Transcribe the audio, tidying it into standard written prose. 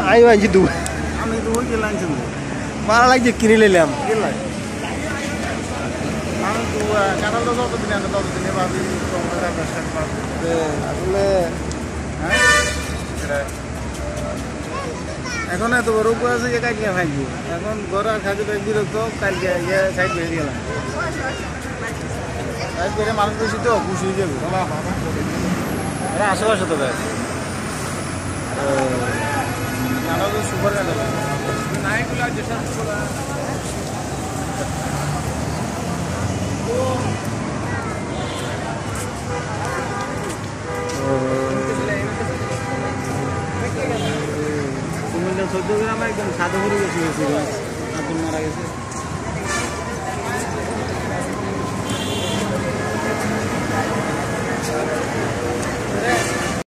আমি আনছি দু আমি তো ওই গেলে আনছি ভালো লাগছে কিনে নিলাম গেলাই আমি তো কাঁঠালটা যতদিন আনে ততদিনে ভাবি আসলে হ্যাঁ এখন এত বড় উপর আছে যে কাটিয়ে থাকবো এখন ঘর আর খাইতে বিরক্ত কালকে সাইড বেরিয়ে গেলাম সাইড বেরিয়ে মানুষ বেশি তো খুশি হয়ে যাবে ওরা আশেপাশে তো দেয় কাঁঠাল তো সুপার কাঁঠাল নাইগুলা যেসব কুমিল্লা 14 গ্রাম একদম সাদা করে গেছে মারা গেছে